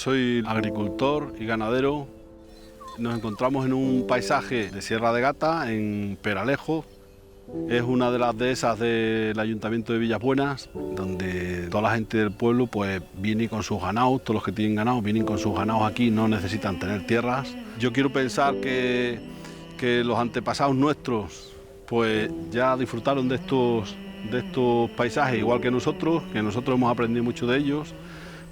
soy agricultor y ganadero. Nos encontramos en un paisaje de Sierra de Gata, en Peralejo. Es una de las dehesas del Ayuntamiento de Villas Buenas, donde toda la gente del pueblo pues viene con sus ganados, todos los que tienen ganados vienen con sus ganados aquí, no necesitan tener tierras. Yo quiero pensar que los antepasados nuestros pues ya disfrutaron de estos paisajes igual que nosotros hemos aprendido mucho de ellos,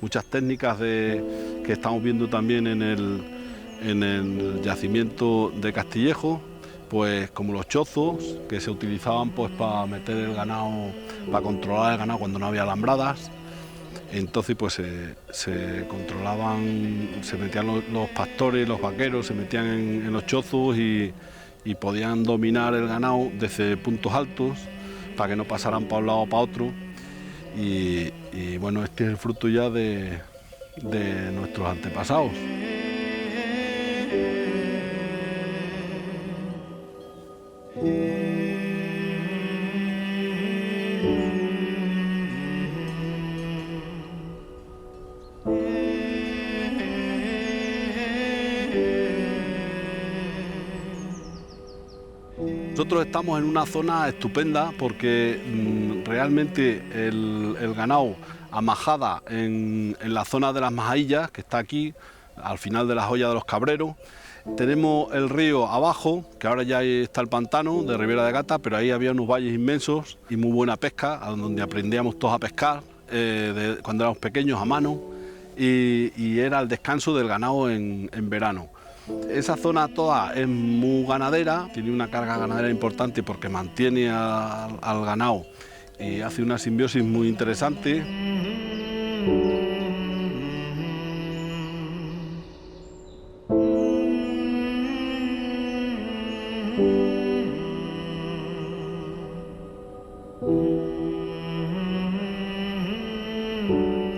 muchas técnicas que estamos viendo también en el yacimiento de Castillejo, pues como los chozos que se utilizaban pues para meter el ganado, para controlar el ganado cuando no había alambradas. Entonces pues se controlaban, se metían los pastores, los vaqueros, se metían en los chozos y podían dominar el ganado desde puntos altos para que no pasaran para un lado o para otro. Y bueno, este es el fruto ya de nuestros antepasados. Nosotros estamos en una zona estupenda porque realmente el ganado amajada en la zona de las Majadillas, que está aquí, al final de la Joya de los Cabreros. Tenemos el río abajo, que ahora ya está el pantano de Ribera de Gata, pero ahí había unos valles inmensos y muy buena pesca, donde aprendíamos todos a pescar cuando éramos pequeños a mano, y era el descanso del ganado en verano. Esa zona toda es muy ganadera, tiene una carga ganadera importante porque mantiene al ganado y hace una simbiosis muy interesante.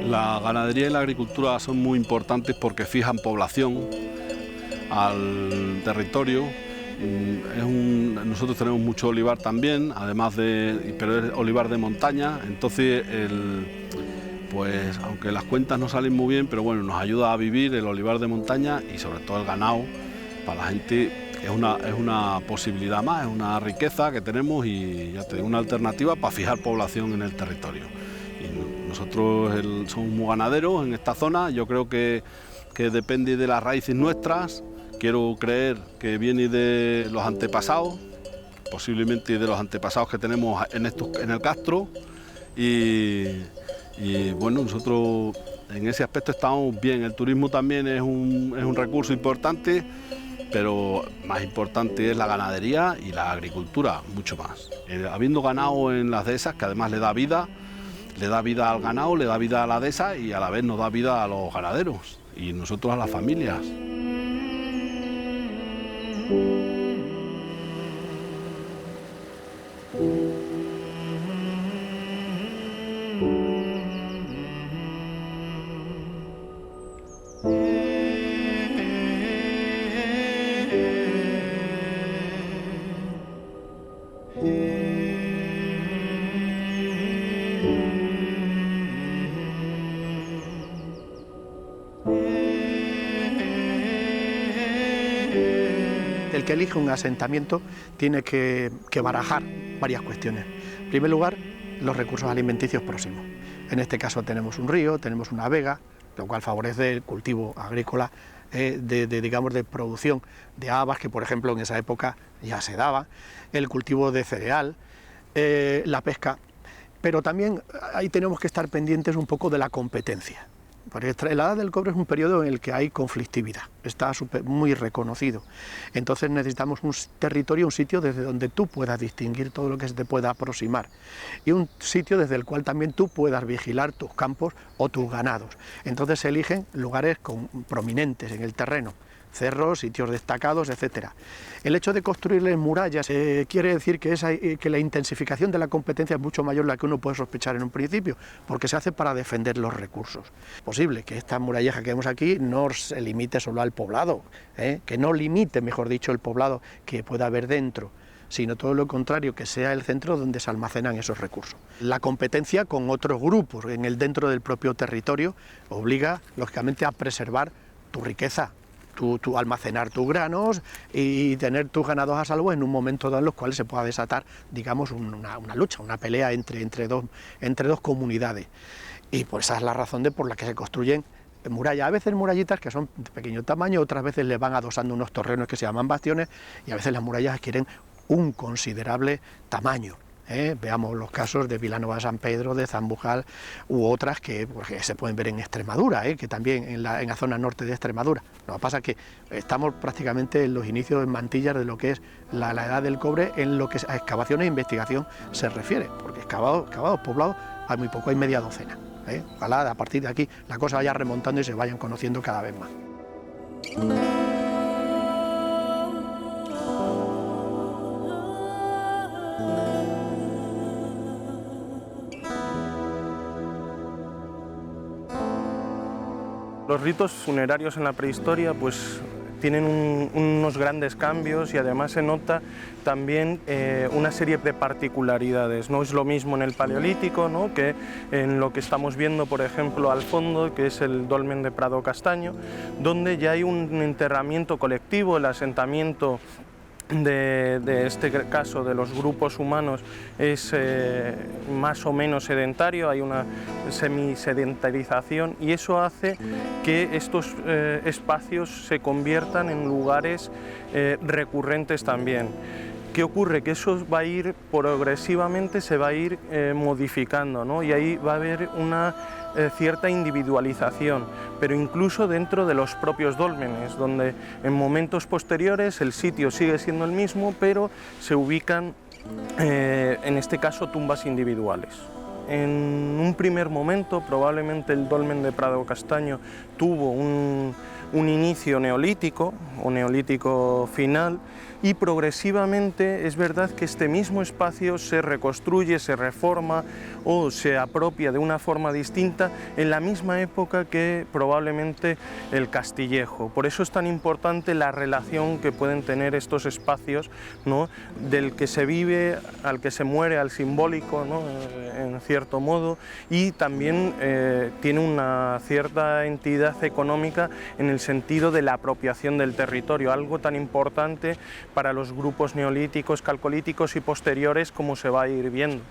La ganadería y la agricultura son muy importantes porque fijan población al territorio. Nosotros tenemos mucho olivar también, además pero es olivar de montaña, entonces pues aunque las cuentas no salen muy bien, pero bueno, nos ayuda a vivir el olivar de montaña y sobre todo el ganado. Para la gente es una posibilidad más, es una riqueza que tenemos y ya te digo, una alternativa para fijar población en el territorio. Y nosotros somos muy ganaderos en esta zona, yo creo que depende de las raíces nuestras. Quiero creer que viene de los antepasados, posiblemente de los antepasados que tenemos en el Castro, y bueno, nosotros en ese aspecto estamos bien. El turismo también es un recurso importante, pero más importante es la ganadería y la agricultura, mucho más. Habiendo ganado en las dehesas, que además le da vida al ganado, le da vida a la dehesa y a la vez nos da vida a los ganaderos y nosotros a las familias. El que elige un asentamiento tiene que barajar varias cuestiones. En primer lugar, los recursos alimenticios próximos. En este caso tenemos un río, tenemos una vega, lo cual favorece el cultivo agrícola de producción de habas, que por ejemplo en esa época ya se daba, el cultivo de cereal, la pesca, pero también ahí tenemos que estar pendientes un poco de la competencia. Porque la Edad del Cobre es un periodo en el que hay conflictividad, está muy reconocido. Entonces necesitamos un territorio, un sitio desde donde tú puedas distinguir todo lo que se te pueda aproximar y un sitio desde el cual también tú puedas vigilar tus campos o tus ganados. Entonces se eligen lugares prominentes en el terreno, cerros, sitios destacados, etc. El hecho de construirles murallas quiere decir que la intensificación de la competencia es mucho mayor de la que uno puede sospechar en un principio, porque se hace para defender los recursos. Es posible que esta muralleja que vemos aquí no se limite solo al poblado, que no limite, mejor dicho, el poblado que pueda haber dentro, sino todo lo contrario, que sea el centro donde se almacenan esos recursos. La competencia con otros grupos dentro del propio territorio obliga, lógicamente, a preservar tu riqueza, tu almacenar tus granos y tener tus ganados a salvo en un momento dado en los cuales se pueda desatar, digamos, una lucha, una pelea entre dos comunidades. Y por esa es la razón por la que se construyen murallas, a veces murallitas que son de pequeño tamaño, otras veces le van adosando unos torrenos que se llaman bastiones, y a veces las murallas adquieren un considerable tamaño. Veamos los casos de Vilanova de San Pedro, de Zambujal u otras que se pueden ver en Extremadura, que también en la zona norte de Extremadura. Lo que pasa es que estamos prácticamente en los inicios en Mantillas de lo que es la edad del cobre en lo que a excavaciones e investigación se refiere, porque excavados, poblados, hay muy poco, hay media docena. Ojalá a partir de aquí la cosa vaya remontando y se vayan conociendo cada vez más. Los ritos funerarios en la prehistoria pues tienen unos grandes cambios y además se nota también una serie de particularidades. No es lo mismo en el Paleolítico, ¿no?, que en lo que estamos viendo, por ejemplo, al fondo, que es el dolmen de Prado Castaño, donde ya hay un enterramiento colectivo, el asentamiento de este caso de los grupos humanos es más o menos sedentario, hay una semisedentarización y eso hace que estos espacios se conviertan en lugares recurrentes también. ¿Qué ocurre? Que eso va a ir progresivamente, se va a ir modificando, ¿no? Y ahí va a haber una cierta individualización, pero incluso dentro de los propios dólmenes, donde en momentos posteriores el sitio sigue siendo el mismo, pero se ubican, en este caso, tumbas individuales. En un primer momento, probablemente el dolmen de Prado Castaño tuvo un inicio neolítico o neolítico final, y progresivamente es verdad que este mismo espacio se reconstruye, se reforma o se apropia de una forma distinta en la misma época que probablemente el Castillejo. Por eso es tan importante la relación que pueden tener estos espacios, ¿no?, del que se vive al que se muere, al simbólico, ¿no?, en cierto modo, y también tiene una cierta entidad económica en el sentido de la apropiación del territorio, algo tan importante para los grupos neolíticos, calcolíticos y posteriores, como se va a ir viendo.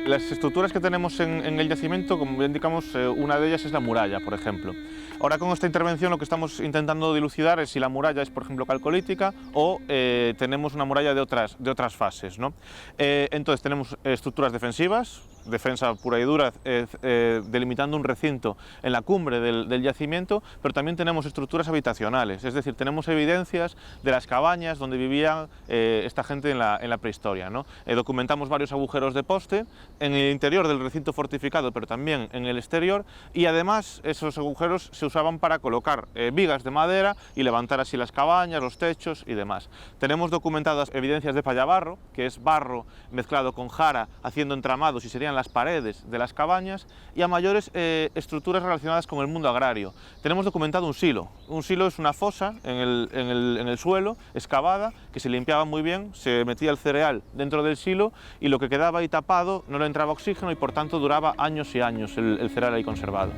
Las estructuras que tenemos en el yacimiento, como bien indicamos, una de ellas es la muralla, por ejemplo. Ahora con esta intervención lo que estamos intentando dilucidar es si la muralla es, por ejemplo, calcolítica o tenemos una muralla de otras fases, ¿no? Entonces tenemos estructuras defensivas, defensa pura y dura, delimitando un recinto en la cumbre del yacimiento, pero también tenemos estructuras habitacionales, es decir, tenemos evidencias de las cabañas donde vivía esta gente en la prehistoria, ¿no? Documentamos varios agujeros de poste en el interior del recinto fortificado, pero también en el exterior, y además esos agujeros se usaban para colocar vigas de madera y levantar así las cabañas, los techos y demás. Tenemos documentadas evidencias de pallabarro, que es barro mezclado con jara, haciendo entramados y serían las paredes de las cabañas, y a mayores estructuras relacionadas con el mundo agrario. Tenemos documentado un silo. Un silo es una fosa en el suelo, excavada, que se limpiaba muy bien, se metía el cereal dentro del silo y lo que quedaba ahí tapado no le entraba oxígeno y por tanto duraba años y años el cereal ahí conservado.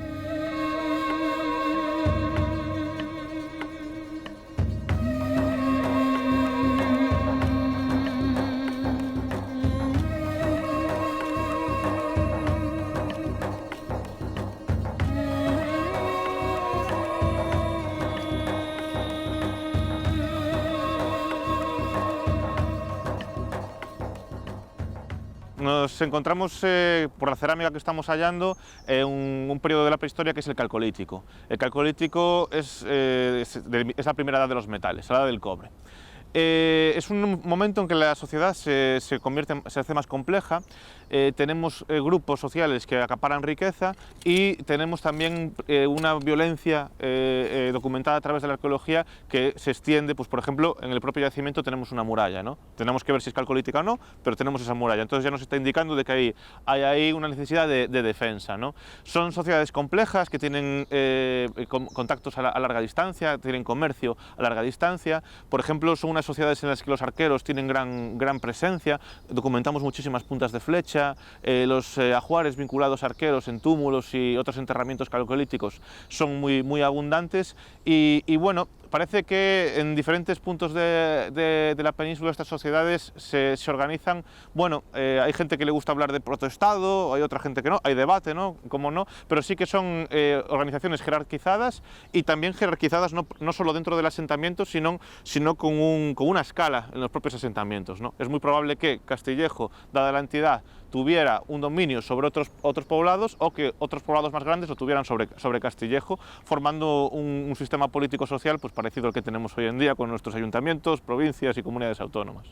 Nos encontramos, por la cerámica que estamos hallando, un periodo de la prehistoria que es el calcolítico. El calcolítico es la primera edad de los metales, la edad del cobre. Es un momento en que la sociedad se hace más compleja. Tenemos grupos sociales que acaparan riqueza y tenemos también una violencia documentada a través de la arqueología que se extiende, pues por ejemplo, en el propio yacimiento tenemos una muralla, ¿no? Tenemos que ver si es calcolítica o no, pero tenemos esa muralla. Entonces ya nos está indicando de que hay ahí una necesidad de defensa, ¿no? Son sociedades complejas que tienen contactos a larga distancia, tienen comercio a larga distancia. Por ejemplo, son unas sociedades en las que los arqueros tienen gran presencia, documentamos muchísimas puntas de flecha. Los ajuares vinculados a arqueros en túmulos y otros enterramientos calcolíticos son muy abundantes y bueno, parece que en diferentes puntos de la península estas sociedades se organizan. Bueno, hay gente que le gusta hablar de protoestado, hay otra gente que no, hay debate, ¿no? Como no, pero sí que son organizaciones jerarquizadas y también jerarquizadas no solo dentro del asentamiento, sino con una escala en los propios asentamientos, ¿no? Es muy probable que Castillejo, dada la entidad, tuviera un dominio sobre otros poblados o que otros poblados más grandes lo tuvieran sobre Castillejo, formando un sistema político-social pues parecido al que tenemos hoy en día con nuestros ayuntamientos, provincias y comunidades autónomas.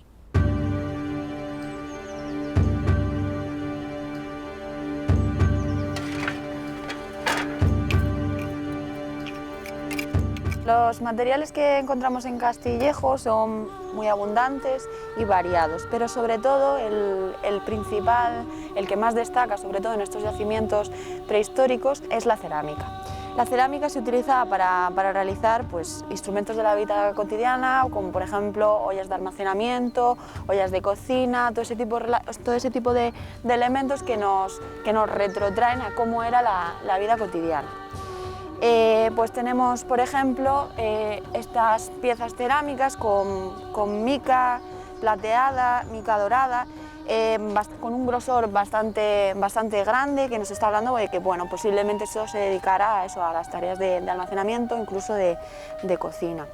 Los materiales que encontramos en Castillejo son muy abundantes y variados, pero sobre todo el principal, el que más destaca, sobre todo en estos yacimientos prehistóricos, es la cerámica. La cerámica se utiliza para realizar pues, instrumentos de la vida cotidiana, como por ejemplo ollas de almacenamiento, ollas de cocina, todo ese tipo de elementos que nos retrotraen a cómo era la vida cotidiana. Pues tenemos, por ejemplo, estas piezas cerámicas con mica plateada, mica dorada, con un grosor bastante grande, que nos está hablando de que bueno, posiblemente eso se dedicara a las tareas de almacenamiento, incluso de cocina.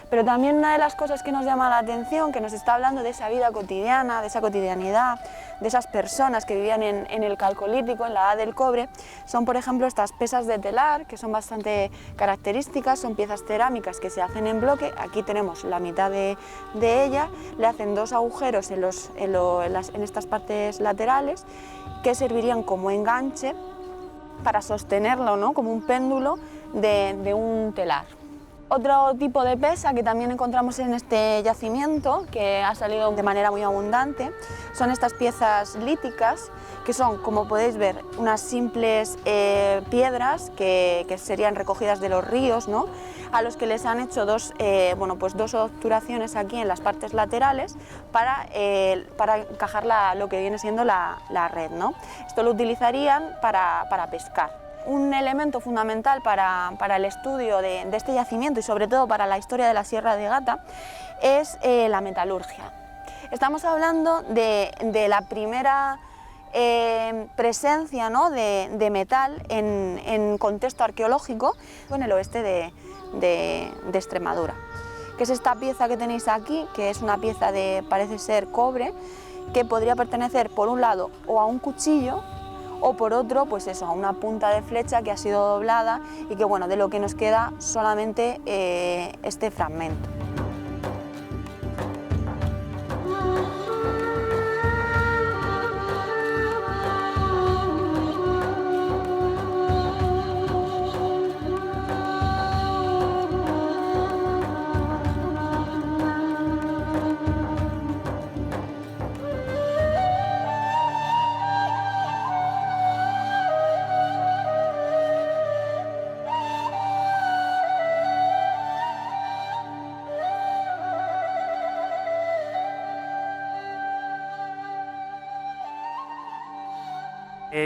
Pero también una de las cosas que nos llama la atención, que nos está hablando de esa vida cotidiana, de esa cotidianidad, de esas personas que vivían en el Calcolítico, en la Edad del Cobre, son por ejemplo estas pesas de telar, que son bastante características, son piezas cerámicas que se hacen en bloque. Aquí tenemos la mitad de ella, le hacen dos agujeros en estas partes laterales que servirían como enganche para sostenerlo, ¿no? Como un péndulo de un telar. Otro tipo de pesa que también encontramos en este yacimiento, que ha salido de manera muy abundante, son estas piezas líticas, que son, como podéis ver, unas simples piedras que serían recogidas de los ríos, ¿no? A los que les han hecho dos obturaciones aquí en las partes laterales para encajar lo que viene siendo la red, ¿no? Esto lo utilizarían para pescar. Un elemento fundamental para el estudio de este yacimiento y sobre todo para la historia de la Sierra de Gata es la metalurgia. Estamos hablando de la primera presencia, ¿no? de metal en contexto arqueológico en el oeste de Extremadura, que es esta pieza que tenéis aquí, que es una pieza parece ser cobre, que podría pertenecer por un lado o a un cuchillo o por otro, pues eso, a una punta de flecha que ha sido doblada y que bueno, de lo que nos queda solamente este fragmento.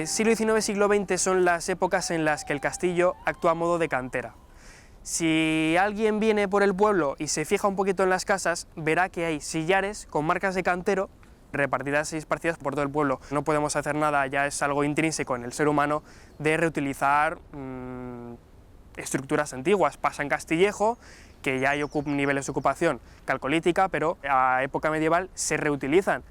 Siglo XIX, siglo XX son las épocas en las que el castillo actúa a modo de cantera. Si alguien viene por el pueblo y se fija un poquito en las casas, verá que hay sillares con marcas de cantero repartidas y esparcidas por todo el pueblo. No podemos hacer nada, ya es algo intrínseco en el ser humano de reutilizar estructuras antiguas. Pasa en Castillejo, que ya hay niveles de ocupación calcolítica, pero a época medieval se reutilizan.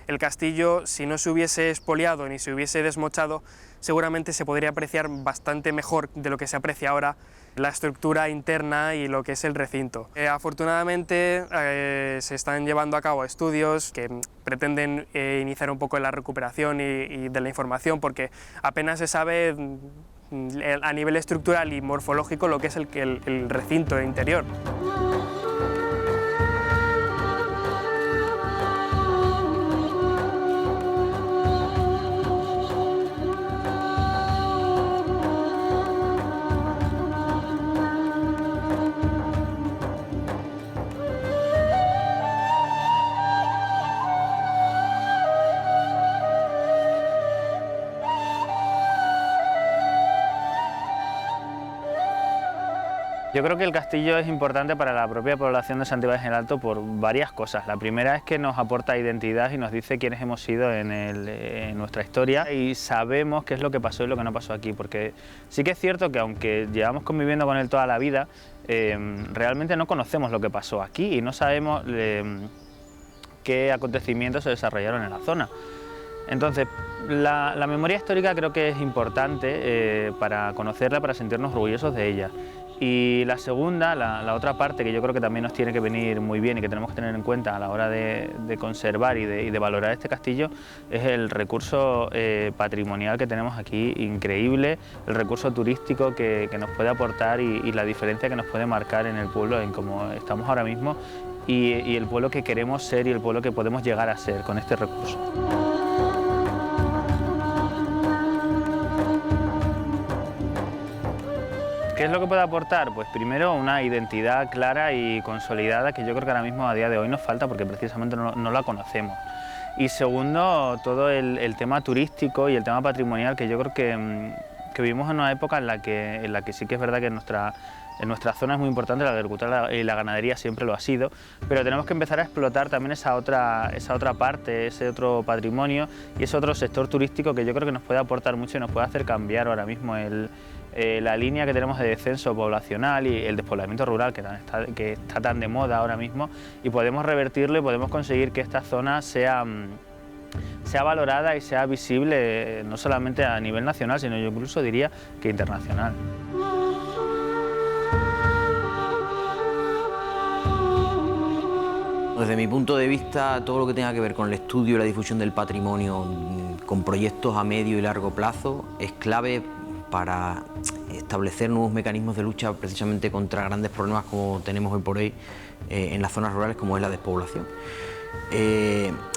El castillo, si no se hubiese expoliado ni se hubiese desmochado, seguramente se podría apreciar bastante mejor de lo que se aprecia ahora la estructura interna y lo que es el recinto. Afortunadamente se están llevando a cabo estudios que pretenden iniciar un poco en la recuperación y de la información, porque apenas se sabe a nivel estructural y morfológico lo que es el recinto interior. Yo creo que el castillo es importante para la propia población de Santibáñez del Alto por varias cosas. La primera es que nos aporta identidad y nos dice quiénes hemos sido en nuestra historia y sabemos qué es lo que pasó y lo que no pasó aquí, porque sí que es cierto que aunque llevamos conviviendo con él toda la vida, realmente no conocemos lo que pasó aquí y no sabemos qué acontecimientos se desarrollaron en la zona. Entonces, la memoria histórica creo que es importante para conocerla, para sentirnos orgullosos de ella. Y la segunda, la otra parte que yo creo que también nos tiene que venir muy bien y que tenemos que tener en cuenta a la hora de conservar y de valorar este castillo, es el recurso patrimonial que tenemos aquí, increíble, el recurso turístico que nos puede aportar y la diferencia que nos puede marcar en el pueblo, en cómo estamos ahora mismo y el pueblo que queremos ser y el pueblo que podemos llegar a ser con este recurso. ¿Qué es lo que puede aportar? Pues primero una identidad clara y consolidada que yo creo que ahora mismo a día de hoy nos falta porque precisamente no la conocemos. Y segundo, todo el tema turístico y el tema patrimonial que yo creo que vivimos en una época en la que sí que es verdad que en nuestra zona es muy importante la agricultura y la ganadería, siempre lo ha sido, pero tenemos que empezar a explotar también esa otra parte, ese otro patrimonio y ese otro sector turístico que yo creo que nos puede aportar mucho y nos puede hacer cambiar ahora mismo la línea que tenemos de descenso poblacional y el despoblamiento rural que está tan de moda ahora mismo, y podemos revertirlo y podemos conseguir que esta zona sea valorada y sea visible no solamente a nivel nacional, sino yo incluso diría que internacional. Desde mi punto de vista, todo lo que tenga que ver con el estudio y la difusión del patrimonio con proyectos a medio y largo plazo es clave para establecer nuevos mecanismos de lucha precisamente contra grandes problemas como tenemos hoy por hoy en las zonas rurales, como es la despoblación.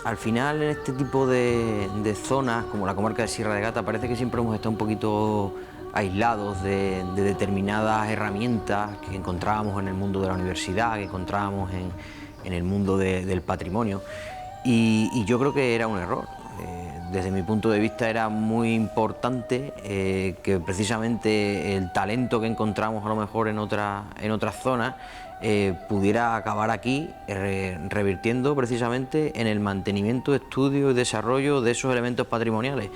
Al final, en este tipo de zonas, como la comarca de Sierra de Gata, parece que siempre hemos estado un poquito aislados de determinadas herramientas que encontrábamos en el mundo de la universidad, que encontrábamos en el mundo del patrimonio, y yo creo que era un error. Desde mi punto de vista era muy importante que precisamente el talento que encontramos a lo mejor en otras zonas pudiera acabar aquí revirtiendo precisamente en el mantenimiento, estudio y desarrollo de esos elementos patrimoniales.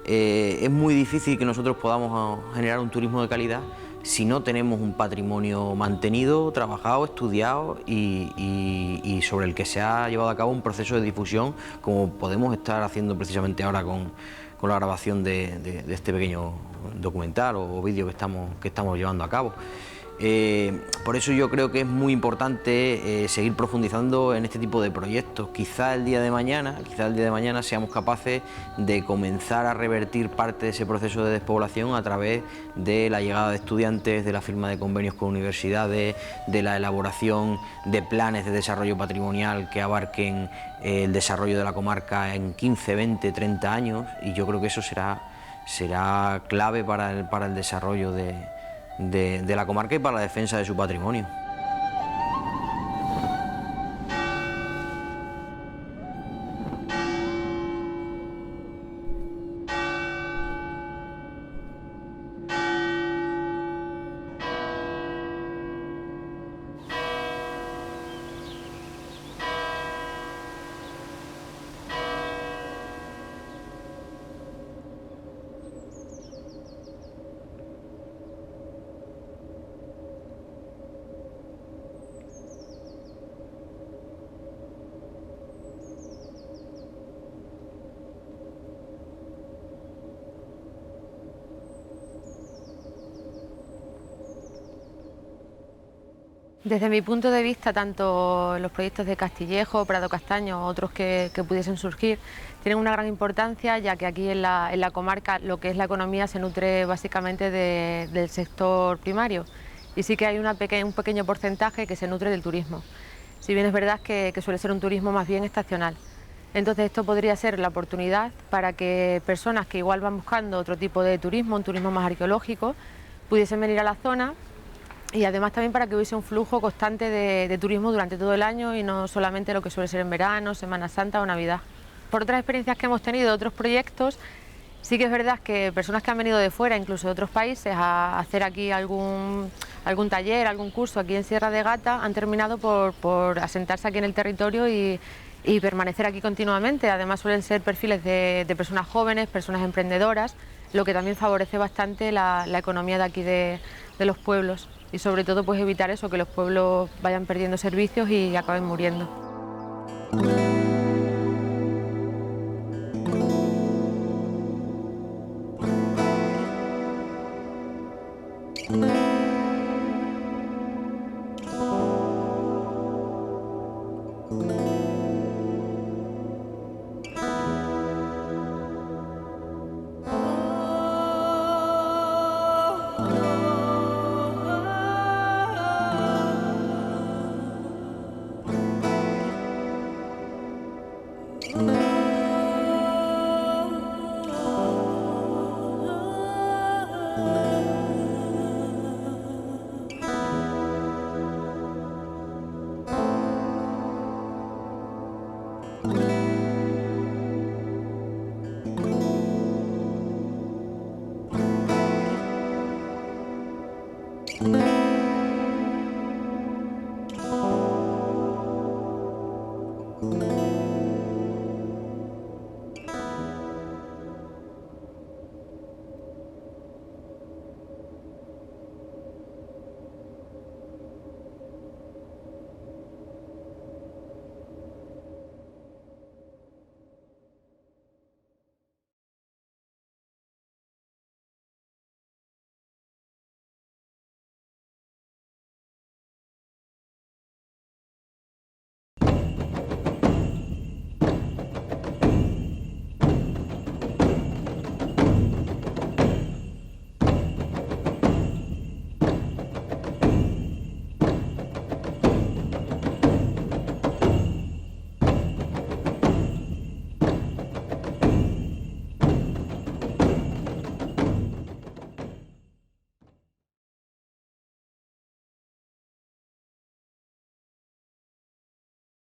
Es muy difícil que nosotros podamos generar un turismo de calidad si no tenemos un patrimonio mantenido, trabajado, estudiado y sobre el que se ha llevado a cabo un proceso de difusión, como podemos estar haciendo precisamente ahora con la grabación de este pequeño documental o vídeo que estamos llevando a cabo. Por eso yo creo que es muy importante seguir profundizando en este tipo de proyectos. Quizá el día de mañana seamos capaces de comenzar a revertir parte de ese proceso de despoblación a través de la llegada de estudiantes, de la firma de convenios con universidades, de la elaboración de planes de desarrollo patrimonial que abarquen el desarrollo de la comarca en 15, 20, 30 años, y yo creo que eso será clave para el desarrollo de la comarca y para la defensa de su patrimonio. Desde mi punto de vista, tanto los proyectos de Castillejo, Prado Castaño o otros que pudiesen surgir, tienen una gran importancia, ya que aquí en la comarca lo que es la economía se nutre básicamente del sector primario, y sí que hay un pequeño porcentaje que se nutre del turismo, si bien es verdad que suele ser un turismo más bien estacional. Entonces esto podría ser la oportunidad para que personas que igual van buscando otro tipo de turismo, un turismo más arqueológico, pudiesen venir a la zona, y además también para que hubiese un flujo constante de turismo durante todo el año y no solamente lo que suele ser en verano, Semana Santa o Navidad. Por otras experiencias que hemos tenido de otros proyectos, sí que es verdad que personas que han venido de fuera, incluso de otros países, a hacer aquí algún taller, algún curso aquí en Sierra de Gata, han terminado por asentarse aquí en el territorio y permanecer aquí continuamente. Además suelen ser perfiles de personas jóvenes, personas emprendedoras, lo que también favorece bastante la economía de aquí de los pueblos, y sobre todo pues evitar eso, que los pueblos vayan perdiendo servicios y acaben muriendo. Thank you.